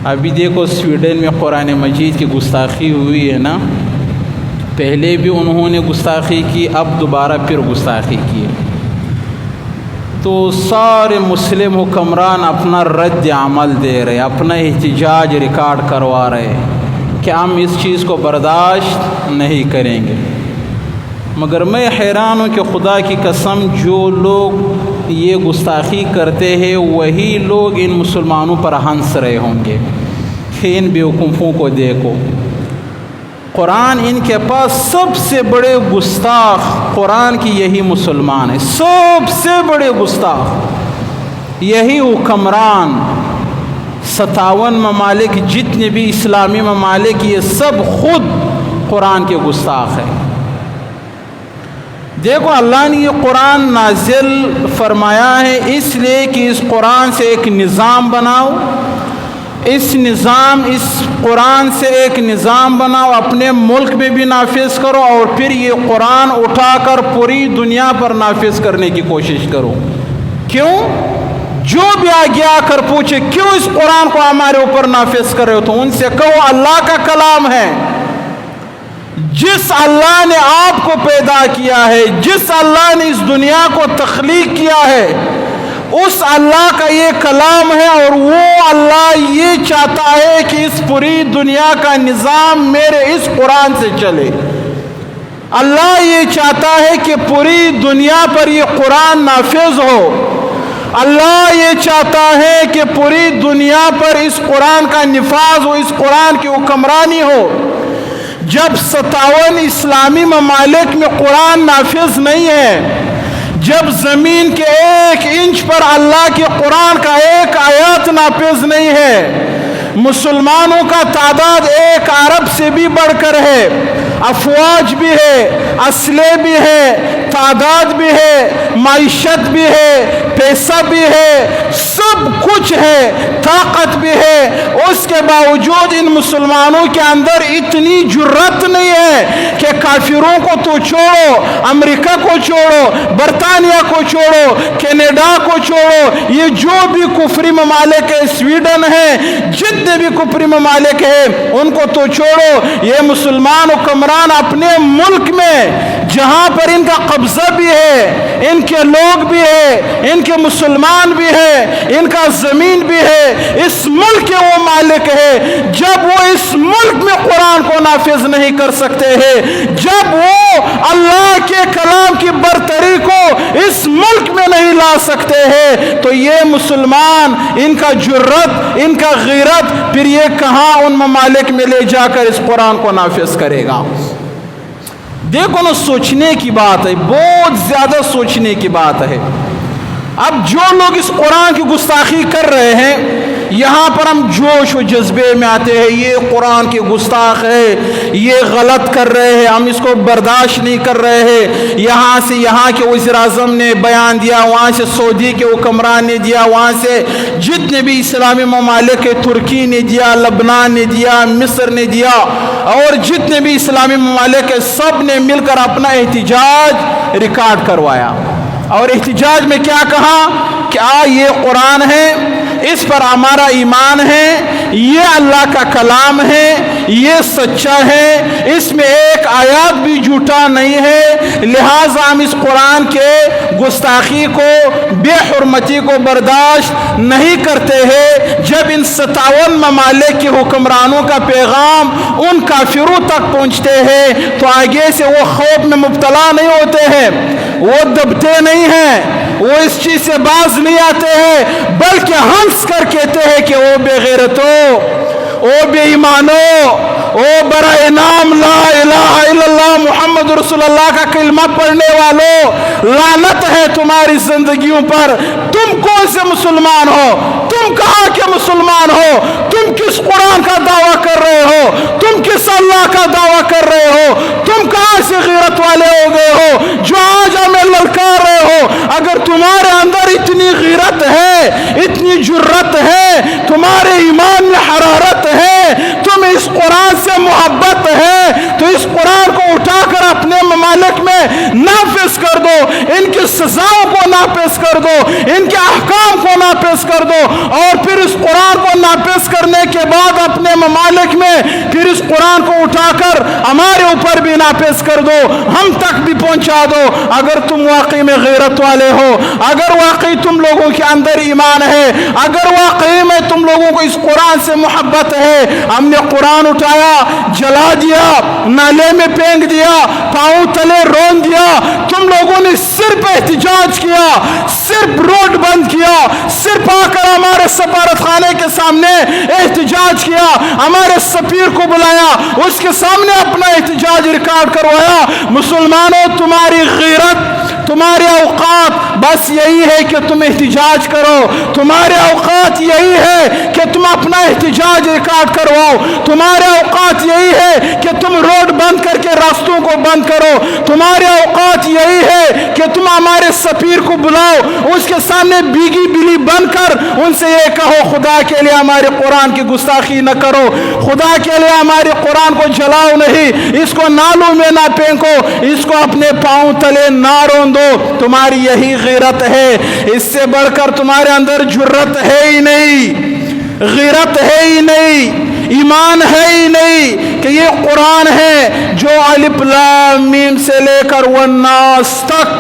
ابھی دیکھو سویڈن میں قرآن مجید کی گستاخی ہوئی ہے نا، پہلے بھی انہوں نے گستاخی کی، اب دوبارہ پھر گستاخی کی، تو سارے مسلم حکمران اپنا رد عمل دے رہے، اپنا احتجاج ریکارڈ کروا رہے کہ ہم اس چیز کو برداشت نہیں کریں گے۔ مگر میں حیران ہوں کہ خدا کی قسم جو لوگ یہ گستاخی کرتے ہیں وہی لوگ ان مسلمانوں پر ہنس رہے ہوں گے کہ ان بیوقوفوں کو دیکھو، قرآن ان کے پاس سب سے بڑے گستاخ قرآن کی یہی مسلمان ہیں، سب سے بڑے گستاخ یہی حکمران، 57 ممالک جتنے بھی اسلامی ممالک یہ سب خود قرآن کے گستاخ ہیں۔ دیکھو اللہ نے یہ قرآن نازل فرمایا ہے اس لیے کہ اس قرآن سے ایک نظام بناؤ، اس قرآن سے ایک نظام بناؤ، اپنے ملک میں بھی نافذ کرو اور پھر یہ قرآن اٹھا کر پوری دنیا پر نافذ کرنے کی کوشش کرو۔ کیوں؟ جو بھی آگے آ کر پوچھے کیوں اس قرآن کو ہمارے اوپر نافذ کر رہے ہو تو ان سے کہو اللہ کا کلام ہے، جس اللہ نے آپ کو پیدا کیا ہے، جس اللہ نے اس دنیا کو تخلیق کیا ہے، اس اللہ کا یہ کلام ہے، اور وہ اللہ یہ چاہتا ہے کہ اس پوری دنیا کا نظام میرے اس قرآن سے چلے۔ اللہ یہ چاہتا ہے کہ پوری دنیا پر یہ قرآن نافذ ہو، اللہ یہ چاہتا ہے کہ پوری دنیا پر اس قرآن کا نفاذ ہو، اس قرآن کی حکمرانی ہو۔ جب 57 اسلامی ممالک میں قرآن نافذ نہیں ہے، جب زمین کے 1 انچ پر اللہ کے قرآن کا ایک آیات نافذ نہیں ہے، مسلمانوں کا تعداد 1 ارب سے بھی بڑھ کر ہے، افواج بھی ہے، اسلحے بھی ہے، تعداد بھی ہے، معیشت بھی ہے، پیسہ بھی ہے، سب کچھ ہے، طاقت بھی ہے، اس کے باوجود ان مسلمانوں کے اندر اتنی جرت نہیں ہے کہ کافروں کو تو چھوڑو، امریکہ کو چھوڑو، برطانیہ کو چھوڑو، کینیڈا کو چھوڑو، یہ جو بھی کفری ممالک ہے، سویڈن ہے، جتنے بھی کفری ممالک ہیں ان کو تو چھوڑو، یہ مسلمان حکمران اپنے ملک میں جہاں پر ان کا قبضہ بھی ہے، ان کے لوگ بھی ہے، ان کے مسلمان بھی ہے، ان کا زمین بھی ہے، اس ملک کے وہ مالک ہے، جب وہ اس ملک میں قرآن کو نافذ نہیں کر سکتے ہیں، جب وہ اللہ کے کلام کی برتری کو اس ملک میں نہیں لا سکتے ہیں، تو یہ مسلمان ان کا جرت، ان کا غیرت پھر یہ کہاں ان ممالک میں لے جا کر اس قرآن کو نافذ کرے گا؟ دیکھو نا، سوچنے کی بات ہے، بہت زیادہ سوچنے کی بات ہے۔ اب جو لوگ اس قرآن کی گستاخی کر رہے ہیں، یہاں پر ہم جوش و جذبے میں آتے ہیں، یہ قرآن کے گستاخ ہے، یہ غلط کر رہے ہیں، ہم اس کو برداشت نہیں کر رہے ہیں، یہاں سے یہاں کے وزیر اعظم نے بیان دیا، وہاں سے سعودی کے حکمران نے دیا، وہاں سے جتنے بھی اسلامی ممالک ترکی نے دیا، لبنان نے دیا، مصر نے دیا، اور جتنے بھی اسلامی ممالک سب نے مل کر اپنا احتجاج ریکارڈ کروایا، اور احتجاج میں کیا کہا کہ یہ قرآن ہے، اس پر ہمارا ایمان ہے، یہ اللہ کا کلام ہے، یہ سچا ہے، اس میں ایک آیات بھی جھوٹا نہیں ہے، لہٰذا ہم اس قرآن کے گستاخی کو، بے حرمتی کو برداشت نہیں کرتے ہیں۔ جب ان 57 ممالک کے حکمرانوں کا پیغام ان کافروں تک پہنچتے ہیں تو آگے سے وہ خوف میں مبتلا نہیں ہوتے ہیں، وہ دبتے نہیں ہیں، وہ اس چیز سے باز نہیں آتے ہیں، بلکہ ہنس کر کہتے ہیں کہ او بے غیرتو، او بے ایمانو، او برائے نام لا الہ الا اللہ محمد رسول اللہ کا کلمہ پڑھنے والوں، لعنت ہے تمہاری زندگیوں پر، تم کون سے مسلمان ہو، تم کہاں کے مسلمان ہو، تم کس قرآن کا دعویٰ کر رہے ہو، تم کس اللہ کا دعویٰ کر رہے ہو، تم کہاں سے غیرت والے ہو گئے ہو جو آج ہمیں للکار رہے ہو؟ اگر تمہارے اندر اتنی غیرت ہے، اتنی جرت ہے، تمہارے ایمان میں حرارت ہے، تمہیں اس قرآن سے محبت ہے، تو اس قرآن کو اٹھا کر اپنے ممالک میں نافذ کر دو، ان کی سزاؤں کو نافذ کر دو، ان کے احکام کو نافذ کر دو، اور پھر اس قرآن کو نافذ کرنے کے بعد اپنے ممالک میں پھر اس قرآن کو اٹھا کر ہمارے اوپر بھی نافذ کر دو، ہم تک بھی پہنچا دو۔ اگر تم واقعی میں غیرت والے ہو، اگر واقعی تم لوگوں کے اندر ایمان ہے، اگر واقعی میں تم لوگوں کو اس قرآن سے محبت ہے، ہم نے قرآن اٹھایا، جلا دیا، نالے میں پھینک دیا، پاؤں تلے رون دیا، تم لوگوں نے صرف احتجاج کیا، صرف روڈ بند کیا، صرف آ کر ہمارے سفارت خانے کے سامنے احتجاج کیا، ہمارے سفیر کو بلایا، اس کے سامنے اپنا احتجاج ریکارڈ کروایا۔ مسلمانوں، تمہاری غیرت، تمہارے اوقات بس یہی ہے کہ تم احتجاج کرو، تمہارے اوقات یہی ہے کہ تم اپنا احتجاج ریکارڈ کرواؤ، تمہارے اوقات یہی ہے کہ تم روڈ بند کر کے راستوں کو بند کرو، تمہارے اوقات یہی ہے کہ تم ہمارے سفیر کو بلاؤ، اس کے سامنے بیگی بلی بن کر ان سے یہ کہو خدا کے لیے ہمارے قرآن کی گستاخی نہ کرو، خدا کے لیے ہمارے قرآن کو جلاؤ نہیں، اس کو نالوں میں نہ پھینکو، اس کو اپنے پاؤں تلے نہ رون دو۔ تمہاری یہی غیرت ہے، اس سے بڑھ کر تمہارے اندر جرت ہے ہی نہیں، غیرت ہے ہی نہیں، ایمان ہے ہی نہیں کہ یہ قرآن ہے جو الف لام میم سے لے کر والناس تک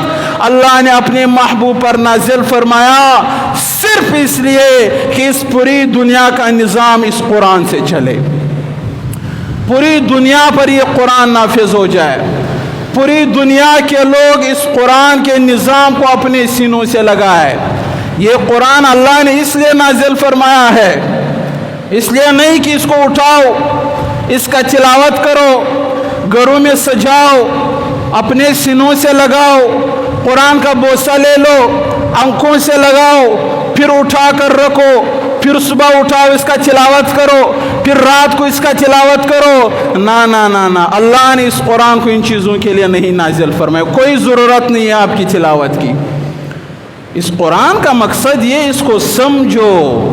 اللہ نے اپنے محبوب پر نازل فرمایا، صرف اس لیے کہ اس پوری دنیا کا نظام اس قرآن سے چلے، پوری دنیا پر یہ قرآن نافذ ہو جائے، پوری دنیا کے لوگ اس قرآن کے نظام کو اپنے سینوں سے لگائے۔ یہ قرآن اللہ نے اس لیے نازل فرمایا ہے، اس لیے نہیں کہ اس کو اٹھاؤ، اس کا تلاوت کرو، گھروں میں سجاؤ، اپنے سینوں سے لگاؤ، قرآن کا بوسہ لے لو، آنکھوں سے لگاؤ، پھر اٹھا کر رکھو، پھر صبح اٹھاؤ اس کا تلاوت کرو، پھر رات کو اس کا تلاوت کرو۔ نا نا نا نا، اللہ نے اس قرآن کو ان چیزوں کے لیے نہیں نازل فرمایا، کوئی ضرورت نہیں ہے آپ کی تلاوت کی۔ اس قرآن کا مقصد یہ، اس کو سمجھو،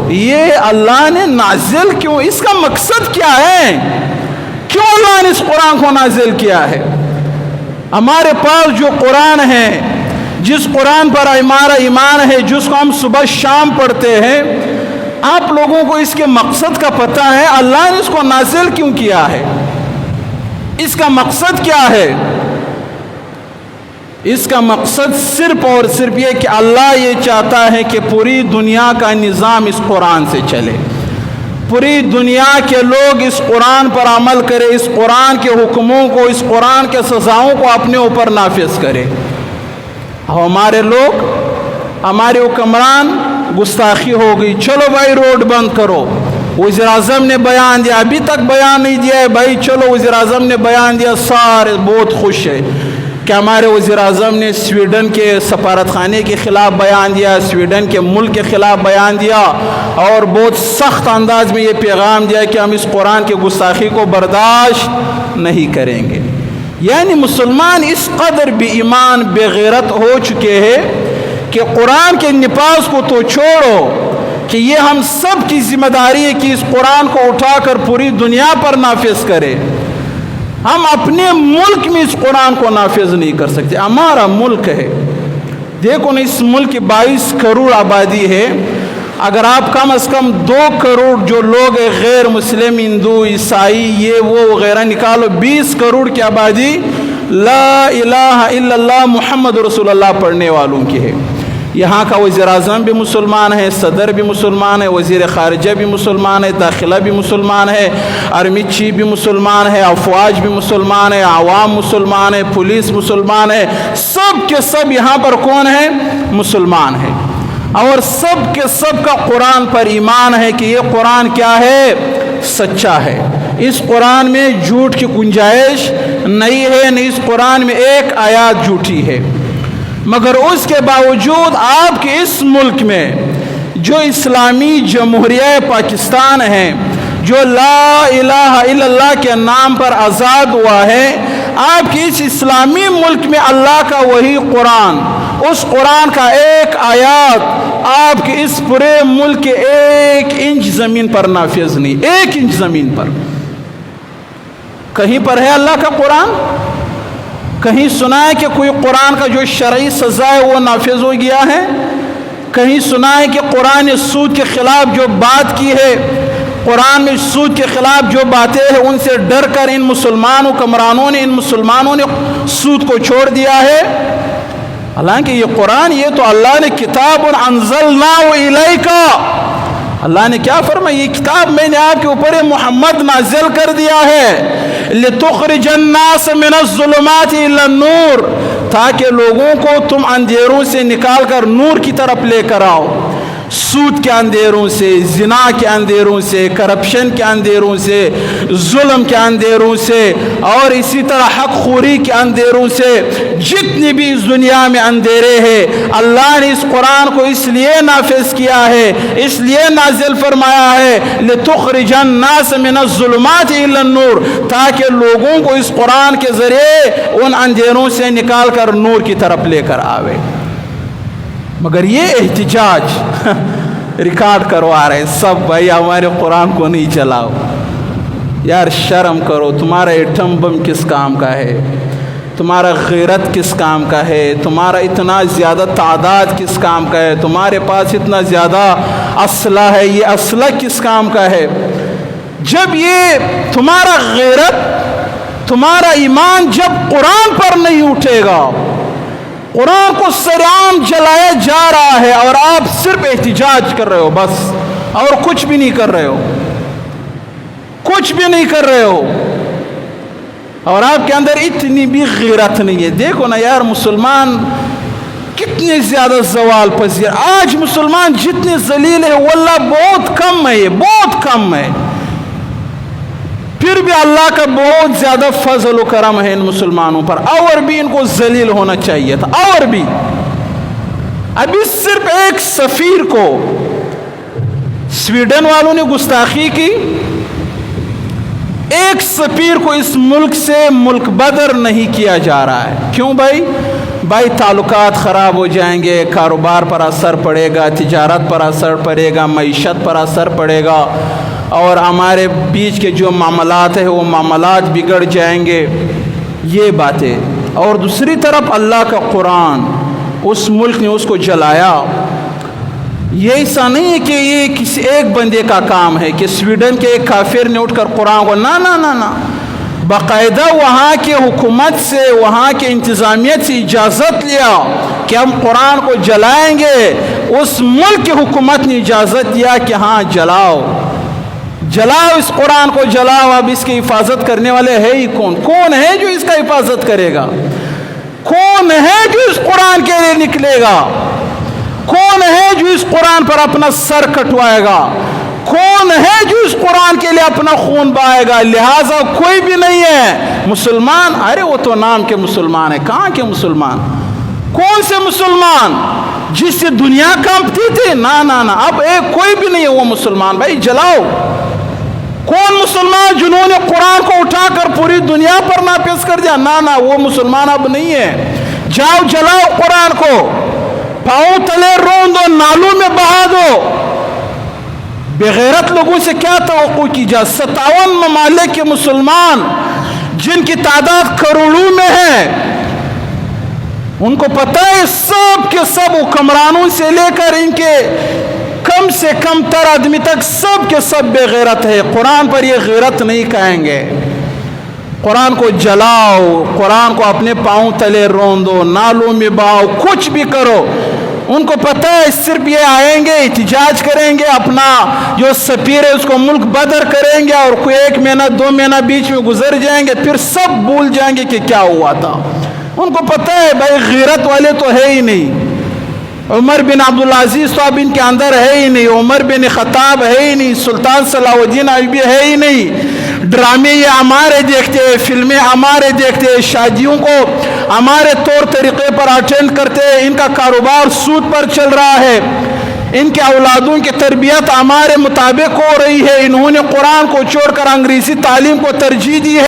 یہ اللہ نے نازل کیوں، اس کا مقصد کیا ہے، کیوں اللہ نے اس قرآن کو نازل کیا ہے۔ ہمارے پاس جو قرآن ہے، جس قرآن پر ہمارا ایمان ہے، جس کو ہم صبح شام پڑھتے ہیں، آپ لوگوں کو اس کے مقصد کا پتہ ہے، اللہ نے اس کو نازل کیوں کیا ہے، اس کا مقصد کیا ہے؟ اس کا مقصد صرف اور صرف یہ کہ اللہ یہ چاہتا ہے کہ پوری دنیا کا نظام اس قرآن سے چلے، پوری دنیا کے لوگ اس قرآن پر عمل کرے، اس قرآن کے حکموں کو، اس قرآن کے سزاؤں کو اپنے اوپر نافذ کرے۔ ہمارے لوگ، ہمارے حکمران، گستاخی ہو گئی، چلو بھائی روڈ بند کرو، وزیر اعظم نے بیان دیا، ابھی تک بیان نہیں دیا ہے بھائی، چلو وزیر اعظم نے بیان دیا، سارے بہت خوش ہے کہ ہمارے وزیر اعظم نے سویڈن کے سفارت خانے کے خلاف بیان دیا، سویڈن کے ملک کے خلاف بیان دیا، اور بہت سخت انداز میں یہ پیغام دیا کہ ہم اس قرآن کی گستاخی کو برداشت نہیں کریں گے۔ یعنی مسلمان اس قدر بے ایمان، بے غیرت ہو چکے ہیں کہ قرآن کے نفاذ کو تو چھوڑو، کہ یہ ہم سب کی ذمہ داری ہے کہ اس قرآن کو اٹھا کر پوری دنیا پر نافذ کرے۔ ہم اپنے ملک میں اس قرآن کو نافذ نہیں کر سکتے، ہمارا ملک ہے، دیکھو نا، اس ملک کی 22 کروڑ آبادی ہے، اگر آپ کم از کم 2 کروڑ جو لوگ ہیں غیر مسلم، ہندو، عیسائی، یہ وہ وغیرہ نکالو، 20 کروڑ کی آبادی لا الہ الا اللہ محمد رسول اللہ پڑھنے والوں کی ہے۔ یہاں کا وزیر اعظم بھی مسلمان ہے، صدر بھی مسلمان ہے، وزیر خارجہ بھی مسلمان ہے، داخلہ بھی مسلمان ہے، آرمی چیف بھی مسلمان ہے، افواج بھی مسلمان ہے، عوام مسلمان ہے، پولیس مسلمان ہے، سب کے سب یہاں پر کون ہے؟ مسلمان ہے، اور سب کے سب کا قرآن پر ایمان ہے کہ یہ قرآن کیا ہے؟ سچا ہے، اس قرآن میں جھوٹ کی گنجائش نہیں ہے، نہیں اس قرآن میں ایک آیات جھوٹی ہے۔ مگر اس کے باوجود آپ کے اس ملک میں جو اسلامی جمہوریہ پاکستان ہے، جو لا الہ الا اللہ کے نام پر آزاد ہوا ہے، آپ کے اس اسلامی ملک میں اللہ کا وہی قرآن، اس قرآن کا ایک آیات آپ کے اس پورے ملک کے 1 انچ زمین پر نافذ نہیں، 1 انچ زمین پر۔ کہیں پر ہے اللہ کا قرآن؟ کہیں سنا ہے کہ کوئی قرآن کا جو شرعی سزا ہے وہ نافذ ہو گیا ہے؟ کہیں سنا ہے کہ قرآن نے سود کے خلاف جو بات کی ہے، قرآن میں سود کے خلاف جو باتیں ہیں ان سے ڈر کر ان حکمرانوں نے، ان مسلمانوں نے سود کو چھوڑ دیا ہے؟ حالانکہ یہ قرآن، یہ تو اللہ نے کتاب انزلناہ الیک، اللہ نے کیا فرمایا؟ یہ کتاب میں نے آپ کے اوپر محمد نازل کر دیا ہے، لتخرج الناس من الظلمات الی النور، تاکہ لوگوں کو تم اندھیروں سے نکال کر نور کی طرف لے کر آؤ، سود کے اندھیروں سے، زنا کے اندھیروں سے، کرپشن کے اندھیروں سے، ظلم کے اندھیروں سے، اور اسی طرح حق خوری کے اندھیروں سے، جتنی بھی اس دنیا میں اندھیرے ہیں اللہ نے اس قرآن کو اس لیے نافذ کیا ہے، اس لیے نازل فرمایا ہے، لتخرج الناس من الظلمات الی النور، تاکہ لوگوں کو اس قرآن کے ذریعے ان اندھیروں سے نکال کر نور کی طرف لے کر آوے۔ مگر یہ احتجاج ریکارڈ کروا رہے سب، بھائی ہمارے قرآن کو نہیں چلاؤ، یار شرم کرو، تمہارا ایٹم بم کس کام کا ہے؟ تمہارا غیرت کس کام کا ہے؟ تمہارا اتنا زیادہ تعداد کس کام کا ہے؟ تمہارے پاس اتنا زیادہ اسلحہ ہے، یہ اسلحہ کس کام کا ہے؟ جب یہ تمہارا غیرت، تمہارا ایمان جب قرآن پر نہیں اٹھے گا، قرآن کو سرعام جلایا جا رہا ہے اور آپ صرف احتجاج کر رہے ہو بس، اور کچھ بھی نہیں کر رہے ہو، کچھ بھی نہیں کر رہے ہو، اور آپ کے اندر اتنی بھی غیرت نہیں ہے۔ دیکھو نا یار، مسلمان کتنے زیادہ زوال پذیر، آج مسلمان جتنے ذلیل ہے واللہ بہت کم ہے، بہت کم ہے، پھر بھی اللہ کا بہت زیادہ فضل و کرم ہے ان مسلمانوں پر، اور بھی ان کو ذلیل ہونا چاہیے تھا، اور بھی۔ ابھی صرف ایک سفیر کو سویڈن والوں نے گستاخی کی، ایک سفیر کو اس ملک سے ملک بدر نہیں کیا جا رہا ہے۔ کیوں بھائی؟ تعلقات خراب ہو جائیں گے، کاروبار پر اثر پڑے گا، تجارت پر اثر پڑے گا، معیشت پر اثر پڑے گا، اور ہمارے بیچ کے جو معاملات ہیں وہ معاملات بگڑ جائیں گے، یہ باتیں۔ اور دوسری طرف اللہ کا قرآن، اس ملک نے اس کو جلایا۔ یہ ایسا نہیں ہے کہ یہ کسی ایک بندے کا کام ہے کہ سویڈن کے ایک کافر نے اٹھ کر قرآن کو، نہ، باقاعدہ وہاں کے حکومت سے، وہاں کے انتظامیت سے اجازت لیا کہ ہم قرآن کو جلائیں گے۔ اس ملک کی حکومت نے اجازت دیا کہ ہاں جلاؤ، اس قرآن کو جلاؤ۔ اب اس کی حفاظت کرنے والے ہے ہی کون ہے جو اس کا حفاظت کرے گا؟ کون ہے جو اس قرآن کے لیے نکلے گا؟ کون ہے جو اس قرآن پر اپنا سر کٹوائے گا؟ کون ہے جو اس قرآن کے لیے اپنا خون بہائے گا؟ لہٰذا کوئی بھی نہیں ہے مسلمان۔ ارے وہ تو نام کے مسلمان ہے، کہاں کے مسلمان؟ کون سے مسلمان؟ جس سے دنیا کانپتی تھی؟ نہ، اب ایک کوئی بھی نہیں ہے وہ مسلمان۔ بھائی جلاؤ۔ کون مسلمان جنہوں نے قرآن کو اٹھا کر پوری دنیا پر نافذ کر دیا؟ نہ، وہ مسلمان اب نہیں ہے۔ جاؤ جلاؤ قرآن کو، پاؤں تلے رون دو، نالوں میں بہا دو۔ بغیرت لوگوں سے کیا توقع کی جا؟ 57 ممالک کے مسلمان جن کی تعداد کروڑوں میں ہے، ان کو پتہ ہے سب کے سب حکمرانوں سے لے کر ان کے کم سے کم تر آدمی تک سب کے سب بے غیرت ہے۔ قرآن پر یہ غیرت نہیں کہیں گے۔ قرآن کو جلاؤ، قرآن کو اپنے پاؤں تلے رون دو، نالوں میں بہاؤ، کچھ بھی کرو۔ ان کو پتہ ہے صرف یہ آئیں گے، احتجاج کریں گے، اپنا جو سفیر ہے اس کو ملک بدر کریں گے، اور کوئی 1 مہینہ 2 مہینہ بیچ میں گزر جائیں گے، پھر سب بھول جائیں گے کہ کیا ہوا تھا۔ ان کو پتہ ہے بھائی غیرت والے تو ہے ہی نہیں۔ عمر بن عبدالعزیز تو اب ان کے اندر ہے ہی نہیں، عمر بن خطاب ہے ہی نہیں، سلطان صلاح الدین ایوبی ہے ہی نہیں۔ ڈرامے یہ ہمارے دیکھتے ہیں، فلمیں ہمارے دیکھتے ہیں، شادیوں کو ہمارے طور طریقے پر اٹینڈ کرتے ہیں، ان کا کاروبار سود پر چل رہا ہے، ان کے اولادوں کی تربیت ہمارے مطابق ہو رہی ہے۔ انہوں نے قرآن کو چھوڑ کر انگریزی تعلیم کو ترجیح دی ہے۔